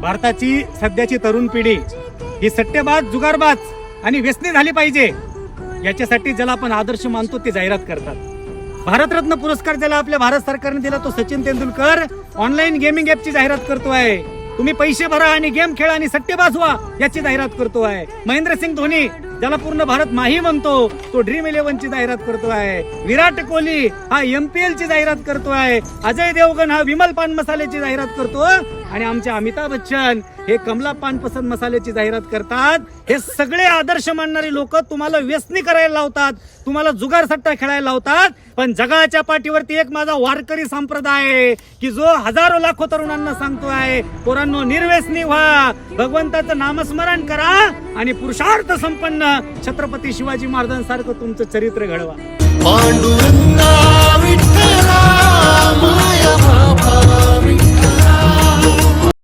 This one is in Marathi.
भारताची सध्याची तरुण पिढी ही सट्टेबाज, जुगारबाज आणि व्यसनी झाली पाहिजे, याच्यासाठी ज्याला आपण आदर्श मानतो ते जाहिरात करतात। भारतरत्न पुरस्कार ज्याला आपल्या भारत सरकारने दिला तो सचिन तेंडुलकर ऑनलाईन गेमिंग ऍपची जाहिरात करतोय। तुम्ही पैसे भरा आणि गेम खेळा आणि सट्टेबाज व्हा याची जाहिरात करतोय। महेंद्रसिंग धोनी ज्याला पूर्ण भारत माही म्हणतो तो ड्रीम11 ची जाहिरात करतोय। विराट कोहली हा MPL ची जाहिरात करतोय। अजय देवगण हा विमल पान मसाल्याची जाहिरात करतो आणि आमचे अमिताभ बच्चन हे कमला पान पसंद मसाल्याची जाहिरात करतात। हे सगळे आदर्श मानणारी लोक तुम्हाला व्यसनी करायला लावतात, तुम्हाला जुगार सट्टा खेळायला लावतात। पण जगाच्या पाठीवरती एक माझा वारकरी संप्रदाय आहे की जो हजारो लाखो तरुणांना सांगतोय, पोरांनो निर्व्यसनी व्हा, भगवंताचं नामस्मरण करा आणि पुरुषार्थ संपन्न छत्रपती शिवाजी महाराजांसारखं तुमचं चरित्र घडवा। पांडुरंगा विठ्ठला माया